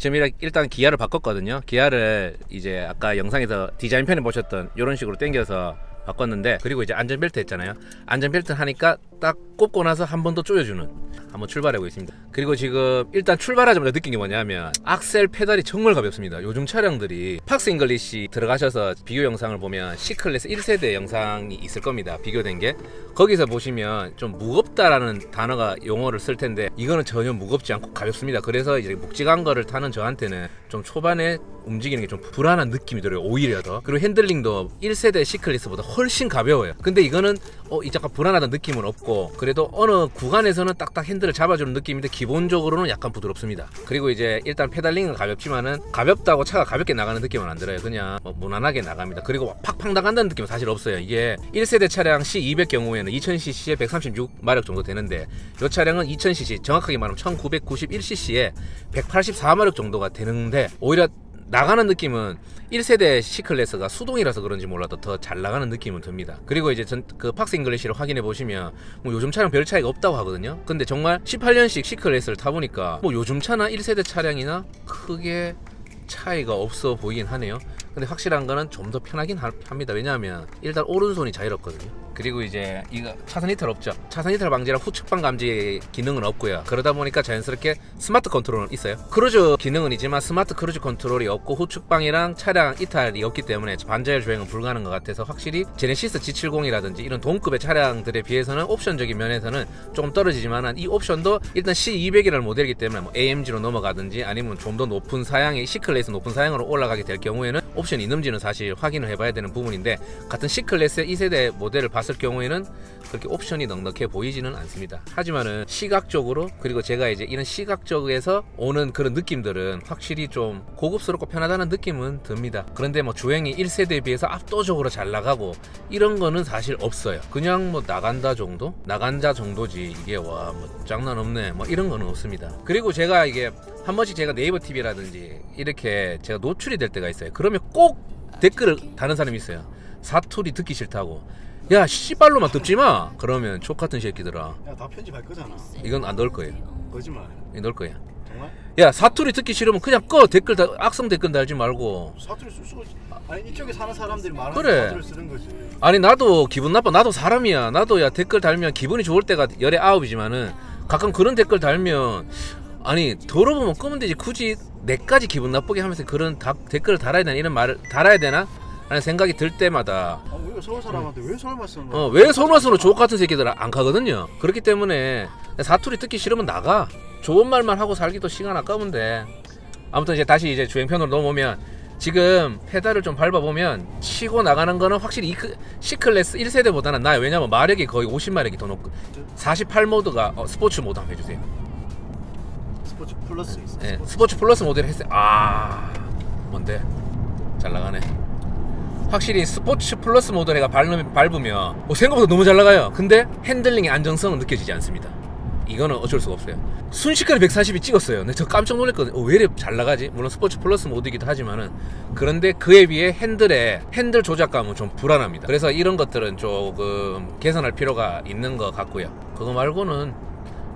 지금 일단 기아를 바꿨거든요. 기아를 이제 아까 영상에서 디자인 편에 보셨던 이런 식으로 당겨서 바꿨는데, 그리고 이제 안전벨트 했잖아요. 안전벨트 하니까 딱 꼽고 나서 한 번 더 조여주는, 한번 출발하고 있습니다. 그리고 지금 일단 출발하자마자 느낀 게 뭐냐면 악셀 페달이 정말 가볍습니다. 요즘 차량들이 팍스 잉글리시 들어가셔서 비교 영상을 보면 C클래스 1세대 영상이 있을 겁니다. 비교된 게 거기서 보시면 좀 무겁다라는 단어가 용어를 쓸 텐데, 이거는 전혀 무겁지 않고 가볍습니다. 그래서 이제 묵직한 거를 타는 저한테는 좀 초반에 움직이는 게 좀 불안한 느낌이 들어요, 오히려 더. 그리고 핸들링도 1세대 C클래스보다 훨씬 가벼워요. 근데 이거는 이 약간 불안하다는 느낌은 없고, 그래도 어느 구간에서는 딱딱 핸들을 잡아주는 느낌인데 기본적으로는 약간 부드럽습니다. 그리고 이제 일단 페달링은 가볍지만은 가볍다고 차가 가볍게 나가는 느낌은 안 들어요. 그냥 무난하게 나갑니다. 그리고 팍팍 나간다는 느낌은 사실 없어요. 이게 1세대 차량 C200 경우에는 2000cc에 136마력 정도 되는데, 이 차량은 2000cc, 정확하게 말하면 1991cc에 184마력 정도가 되는데, 오히려 나가는 느낌은 1세대 C클래스가 수동이라서 그런지 몰라도 더 잘 나가는 느낌은 듭니다. 그리고 이제 그 팍스 잉글리시를 확인해 보시면 뭐 요즘 차량 별 차이가 없다고 하거든요. 근데 정말 18년식 C클래스를 타보니까 뭐 요즘 차나 1세대 차량이나 크게 차이가 없어 보이긴 하네요. 근데 확실한 거는 좀 더 편하긴 합니다. 왜냐하면 일단 오른손이 자유롭거든요. 그리고 이제 이거 차선 이탈 없죠. 차선 이탈 방지랑 후측방 감지 기능은 없고요. 그러다 보니까 자연스럽게 스마트 컨트롤은 있어요. 크루즈 기능은 있지만 스마트 크루즈 컨트롤이 없고 후측방이랑 차량 이탈이 없기 때문에 반자율 주행은 불가능한 것 같아서, 확실히 제네시스 G70이라든지 이런 동급의 차량들에 비해서는 옵션적인 면에서는 조금 떨어지지만, 이 옵션도 일단 C200이라는 모델이기 때문에 뭐 AMG로 넘어가든지 아니면 좀 더 높은 사양의 C클래스 높은 사양으로 올라가게 될 경우에는 옵션이 있는지는 사실 확인을 해봐야 되는 부분인데, 같은 C클래스의 2세대 모델을 봤을 경우에는 그렇게 옵션이 넉넉해 보이지는 않습니다. 하지만은 시각적으로, 그리고 제가 이제 이런 시각적에서 오는 그런 느낌들은 확실히 좀 고급스럽고 편하다는 느낌은 듭니다. 그런데 뭐 주행이 1세대에 비해서 압도적으로 잘 나가고 이런 거는 사실 없어요. 그냥 뭐 나간다 정도? 나간다 정도지, 이게 와 뭐 장난 없네 뭐 이런 거는 없습니다. 그리고 제가 이게 한 번씩 제가 네이버 TV라든지 이렇게 제가 노출이 될 때가 있어요. 그러면 꼭 댓글을 다는 사람이 있어요. 사투리 듣기 싫다고. 야 씨발로만 듣지마. 그러면 족같은 새끼들아. 야 다 편집할 거잖아. 이건 안 넣을 거예요. 거짓말. 이거 넣을 거야. 정말? 야 사투리 듣기 싫으면 그냥 꺼. 댓글 악성 댓글 달지 말고. 사투리 쓸 수가 있지. 아니 이쪽에 사는 사람들이 말하는 그래. 사투리를 쓰는 거지. 아니 나도 기분 나빠. 나도 사람이야. 나도 야 댓글 달면 기분이 좋을 때가 열에 아홉이지만은 가끔 그런 댓글 달면, 아니 더러우면 끄면 되지, 굳이 내까지 기분 나쁘게 하면서 그런 댓글을 달아야 되나, 이런 말을 달아야 되나 라는 생각이 들 때마다, 우리가 서울 사람한테 왜 서울 말씀을 왜 서울 말씀으로 족같은 새끼들 안 가거든요. 그렇기 때문에 사투리 듣기 싫으면 나가. 좋은 말만 하고 살기도 시간 아까우면 돼. 아무튼 이제 다시 이제 주행편으로 넘어오면, 지금 페달을 좀 밟아보면 치고 나가는 거는 확실히 C클래스 1세대보다는 나아요. 왜냐면 마력이 거의 50마력이 더 높고, 48 모드가 스포츠 모드 한번 해주세요. 스포츠 플러스 있어. 네, 스포츠 플러스 모델을 했어요. 뭔데? 잘 나가네. 확실히 스포츠 플러스 모델을 밟으면 생각보다 너무 잘 나가요. 근데 핸들링의 안정성은 느껴지지 않습니다. 이거는 어쩔 수가 없어요. 순식간에 140이 찍었어요. 근데 저 깜짝 놀랐거든요. 왜 이래 잘 나가지? 물론 스포츠 플러스 모드이기도 하지만은, 그런데 그에 비해 핸들 조작감은 좀 불안합니다. 그래서 이런 것들은 조금 개선할 필요가 있는 것 같고요. 그거 말고는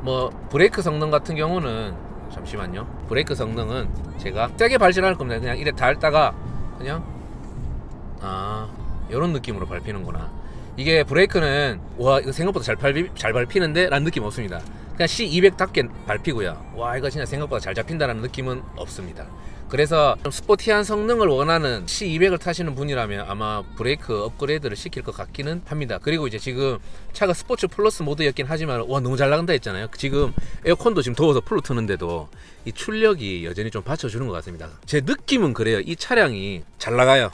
뭐 브레이크 성능 같은 경우는, 잠시만요. 브레이크 성능은 제가 세게 밟지 않을 겁니다. 그냥 이래 닳다가 그냥 이런 느낌으로 밟히는구나. 이게 브레이크는 와 이거 생각보다 잘 밟히는데 라는 느낌 없습니다. 그냥 C200답게 밟히고요. 와 이거 진짜 생각보다 잘 잡힌다라는 느낌은 없습니다. 그래서 좀 스포티한 성능을 원하는 C200을 타시는 분이라면 아마 브레이크 업그레이드를 시킬 것 같기는 합니다. 그리고 이제 지금 차가 스포츠 플러스 모드였긴 하지만 와 너무 잘 나간다 했잖아요. 지금 에어컨도 지금 더워서 풀로 트는데도 이 출력이 여전히 좀 받쳐주는 것 같습니다. 제 느낌은 그래요. 이 차량이 잘 나가요.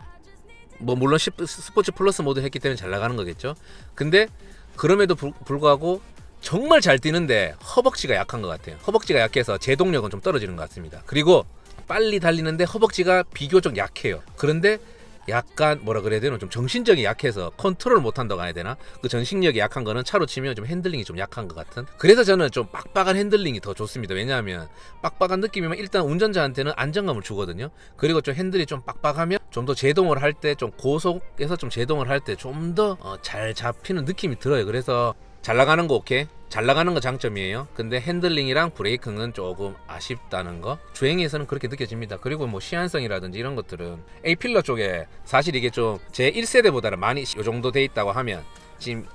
뭐 물론 스포츠 플러스 모드 했기 때문에 잘 나가는 거겠죠. 근데 그럼에도 불구하고 정말 잘 뛰는데 허벅지가 약한 것 같아요. 허벅지가 약해서 제동력은 좀 떨어지는 것 같습니다. 그리고 빨리 달리는데 허벅지가 비교적 약해요. 그런데 약간 뭐라 그래야 되나, 좀 정신적이 약해서 컨트롤 못한다고 해야 되나, 그 정신력이 약한 거는 차로 치면 좀 핸들링이 좀 약한 것 같은. 그래서 저는 좀 빡빡한 핸들링이 더 좋습니다. 왜냐하면 빡빡한 느낌이면 일단 운전자한테는 안정감을 주거든요. 그리고 좀 핸들이 좀 빡빡하면 좀 더 제동을 할 때, 좀 고속에서 좀 제동을 할 때 좀 더 잘 잡히는 느낌이 들어요. 그래서 잘 나가는 거 오케이. 잘 나가는 거 장점이에요. 근데 핸들링이랑 브레이크는 조금 아쉽다는 거. 주행에서는 그렇게 느껴집니다. 그리고 뭐 시한성이라든지 이런 것들은 A필러 쪽에 사실 이게 좀 제 1세대보다는 많이 요 정도 돼 있다고 하면 지금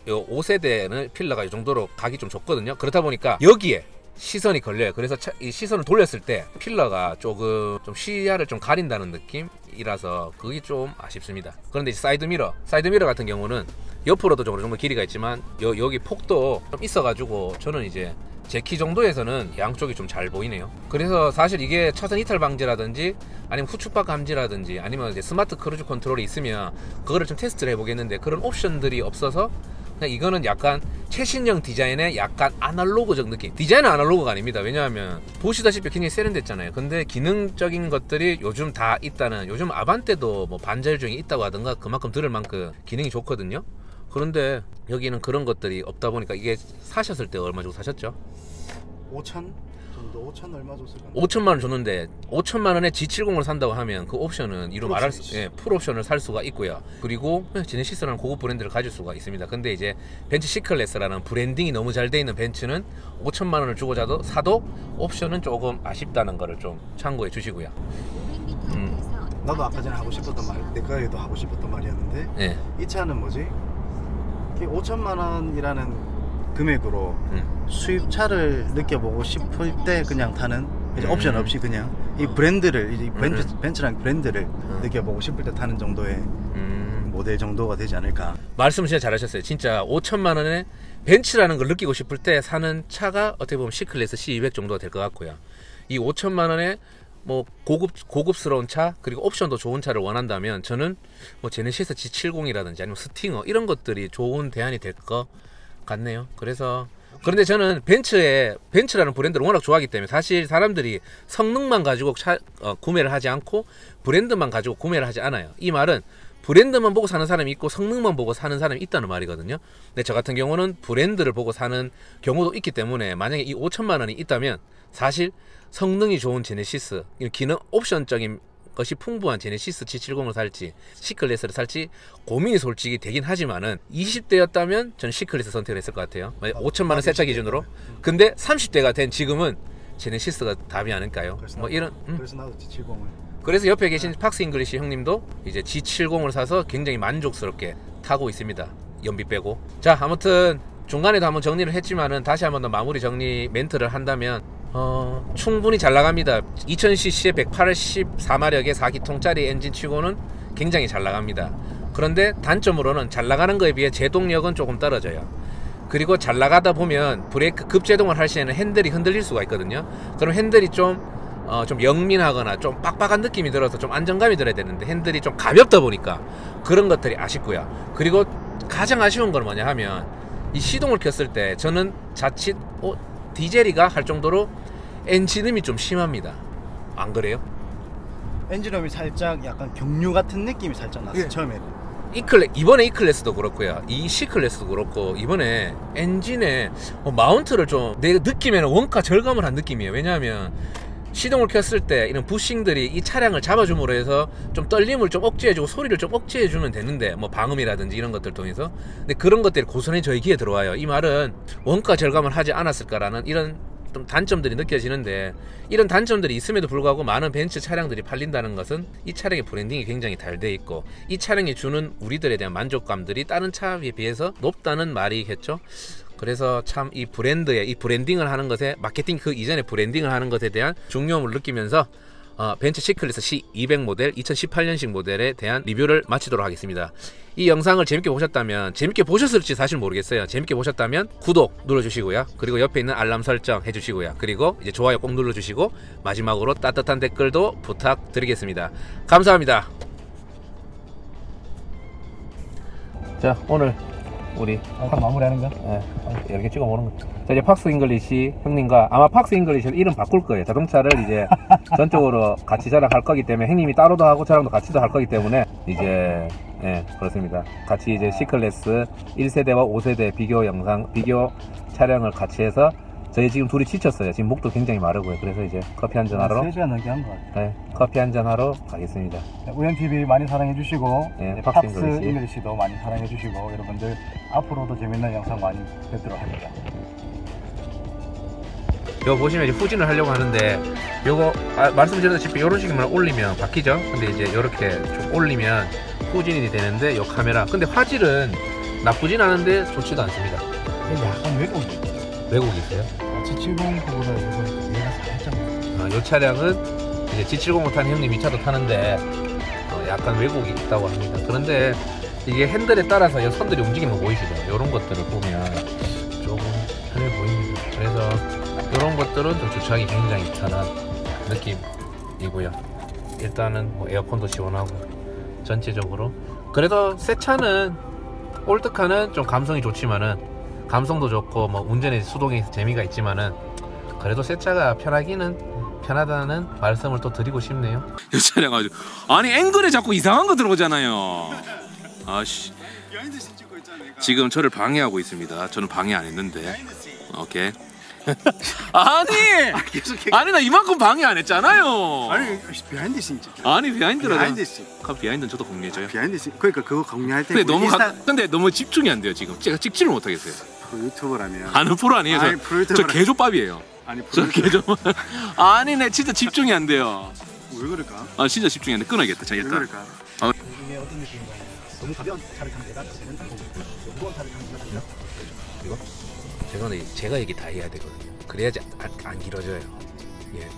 요 5세대는 필러가 이 정도로 각이 좀 좁거든요. 그렇다 보니까 여기에 시선이 걸려요. 그래서 이 시선을 돌렸을 때 필러가 조금 좀 시야를 좀 가린다는 느낌이라서 그게 좀 아쉽습니다. 그런데 이제 사이드미러 같은 경우는 옆으로도 어느 정도 길이가 있지만 여기 폭도 좀 있어가지고 저는 이제 제 키 정도에서는 양쪽이 좀 잘 보이네요. 그래서 사실 이게 차선 이탈 방지라든지 아니면 후축박 감지라든지 아니면 이제 스마트 크루즈 컨트롤이 있으면 그거를 좀 테스트를 해보겠는데 그런 옵션들이 없어서 그냥 이거는 약간 최신형 디자인의 약간 아날로그적 느낌. 디자인은 아날로그가 아닙니다. 왜냐하면 보시다시피 굉장히 세련됐잖아요. 근데 기능적인 것들이 요즘 다 있다는, 요즘 아반떼도 뭐 반절 중에 있다고 하던가 그만큼 들을 만큼 기능이 좋거든요. 그런데 여기는 그런 것들이 없다 보니까 이게 사셨을 때 얼마 주고 사셨죠? 5천 정도? 5천 얼마 줬을까? 5천만 원 줬는데 5천만 원에 G70을 산다고 하면 그 옵션은 이루 말할 수, 풀 옵션을 살 수가 있고요. 그리고 제네시스라는 고급 브랜드를 가질 수가 있습니다. 근데 이제 벤츠 C클래스라는 브랜딩이 너무 잘 돼 있는 벤츠는 5천만 원을 주고 사도 옵션은 조금 아쉽다는 거를 좀 참고해 주시고요. 나도 아까 전에 하고 싶었던 말, 내가에도 하고 싶었던 말이었는데 네. 이 차는 뭐지? 5천만 원이라는 금액으로 수입차를 느껴보고 싶을 때 그냥 타는 이제 옵션 없이 그냥 이 브랜드를 이제 벤츠라는 브랜드를 느껴보고 싶을 때 타는 정도의 모델 정도가 되지 않을까. 말씀을 진짜 잘하셨어요. 진짜 5천만 원에 벤츠라는 걸 느끼고 싶을 때 사는 차가 어떻게 보면 C클래스 C200 정도가 될 것 같고요. 이 5천만 원에 뭐 고급스러운 차 그리고 옵션도 좋은 차를 원한다면 저는 뭐 제네시스 G70이라든지 아니면 스팅어 이런 것들이 좋은 대안이 될 것 같네요. 그런데 저는 벤츠라는 브랜드를 워낙 좋아하기 때문에 사실 사람들이 성능만 가지고 구매를 하지 않고 브랜드만 가지고 구매를 하지 않아요. 이 말은 브랜드만 보고 사는 사람이 있고 성능만 보고 사는 사람이 있다는 말이거든요. 근데 저 같은 경우는 브랜드를 보고 사는 경우도 있기 때문에 만약에 이 5천만 원이 있다면 사실 성능이 좋은 제네시스, 기능 옵션적인 것이 풍부한 제네시스 G70을 살지 C클래스를 살지 고민이 솔직히 되긴 하지만은 20대였다면 저는 C클래스 선택을 했을 것 같아요. 5천만 원 세차 기준으로. 근데 30대가 된 지금은 제네시스가 답이 아닐까요? 뭐 이런. 그래서 나도 G70을. 그래서 옆에 계신 팍스 잉글리시 형님도 이제 G70을 사서 굉장히 만족스럽게 타고 있습니다. 연비 빼고. 자, 아무튼 중간에도 한번 정리를 했지만은 다시 한번 더 마무리 정리 멘트를 한다면 충분히 잘 나갑니다. 2000cc에 184마력의 4기통짜리 엔진 치고는 굉장히 잘 나갑니다. 그런데 단점으로는 잘 나가는 거에 비해 제동력은 조금 떨어져요. 그리고 잘 나가다 보면 브레이크 급제동을 할 시에는 핸들이 흔들릴 수가 있거든요. 그럼 핸들이 좀 영민하거나 좀 빡빡한 느낌이 들어서 좀 안정감이 들어야 되는데 핸들이 좀 가볍다 보니까 그런 것들이 아쉽고요. 그리고 가장 아쉬운 건 뭐냐 하면 이 시동을 켰을 때 저는 자칫 디젤이가 할 정도로 엔진음이 좀 심합니다. 안 그래요? 엔진음이 살짝 약간 경유 같은 느낌이 살짝 났어요. 예. 처음에는. 이번에 E클래스도 그렇고요. 이 C클래스도 그렇고 이번에 엔진에 마운트를 좀 내 느낌에는 원가 절감을 한 느낌이에요. 왜냐하면 시동을 켰을 때 이런 부싱들이 이 차량을 잡아줌으로 해서 좀 떨림을 좀 억제해주고 소리를 좀 억제해주면 되는데 뭐 방음이라든지 이런 것들 통해서 근데 그런 것들이 고스란히 저희 귀에 들어와요. 이 말은 원가 절감을 하지 않았을까라는 이런 좀 단점들이 느껴지는데 이런 단점들이 있음에도 불구하고 많은 벤츠 차량들이 팔린다는 것은 이 차량의 브랜딩이 굉장히 잘 돼 있고 이 차량이 주는 우리들에 대한 만족감들이 다른 차에 비해서 높다는 말이겠죠. 그래서 참 이 브랜딩을 하는 것에 마케팅 그 이전에 브랜딩을 하는 것에 대한 중요함을 느끼면서 벤츠 C클래스 C200 모델 2018년식 모델에 대한 리뷰를 마치도록 하겠습니다. 이 영상을 재밌게 보셨다면 재밌게 보셨을지 사실 모르겠어요. 재밌게 보셨다면 구독 눌러주시고요. 그리고 옆에 있는 알람 설정 해주시고요. 그리고 이제 좋아요 꼭 눌러주시고 마지막으로 따뜻한 댓글도 부탁드리겠습니다. 감사합니다. 자, 오늘 우리 마무리하는 거? 네, 이렇게 찍어보는 거. 자, 이제 팍스 잉글리시 형님과 아마 팍스 잉글리시를 이름 바꿀 거예요. 자동차를 이제 전적으로 같이 자랑할 거기 때문에 형님이 따로도 하고 저랑도 같이도 할 거기 때문에 이제 그렇습니다. 같이 이제 C클래스 1세대와 5세대 비교 차량을 같이 해서 저희 지금 둘이 지쳤어요. 지금 목도 굉장히 마르고요. 그래서 이제 커피 한잔 하러 3시간 넘게 한 것 같아요. 네, 커피 한잔 하러 가겠습니다. 우연TV 많이 사랑해주시고 네, 팝스 팝스 잉글리시. 잉글리시도 많이 사랑해주시고 여러분들 앞으로도 재밌는 영상 많이 뵙도록 합니다. 이거 보시면 이제 후진을 하려고 하는데 요거 말씀드렸다시피 이런 식으로 올리면 바뀌죠. 근데 이제 이렇게 좀 올리면 후진이 되는데 요 카메라 근데 화질은 나쁘진 않은데 좋지도 않습니다. 약간 왜곡이 왜곡이 있어요? G70 그보다 이거 얘가 살짝 요 차량은 이제 G70 타는 형님 이 차도 타는데 약간 왜곡이 있다고 합니다. 그런데 이게 핸들에 따라서 이 선들이 움직이는 거 보이시죠? 이런 것들을 보면 조금 편해 보입니다. 그래서 이런 것들은 좀 주차하기 굉장히 편한 느낌이고요. 일단은 뭐 에어컨도 시원하고 전체적으로 그래도 새 차는 올드카는 좀 감성이 좋지만은 감성도 좋고 뭐 운전에 수동에 재미가 있지만은 그래도 새 차가 편하다는 말씀을 또 드리고 싶네요. 이 차량 아주 아니 앵글에 자꾸 이상한 거 들어오잖아요. 아씨 지금 저를 방해하고 있습니다. 저는 방해 안 했는데 오케이. 아니 나 이만큼 방해 안 했잖아요. 아니 비하인드 씬 찍죠. 아니 비하인드라도 비하인드 씬. 비하인드는 저도 공유해줘요. 비하인드 씬. 그러니까 그거 공유할 때 근데 너무 집중이 안 돼요. 지금 제가 찍지를 못하겠어요. 유튜버라면 아는 프로 아니에요. 아니, 저 개조밥이에요. 아니 저 개조 아니 내 진짜 집중이 안 돼요. 왜 그럴까? 아 진짜 집중이 안 돼. 끊어야겠다. 자 왜 일단 그럴까? 이게 어떤 느낌인가요? 너무 가벼운 차를 타면 내가 무거운 차를 타면 내가 이거? 제가 얘기 다 해야 되거든요. 그래야지 안 길어져요. 예.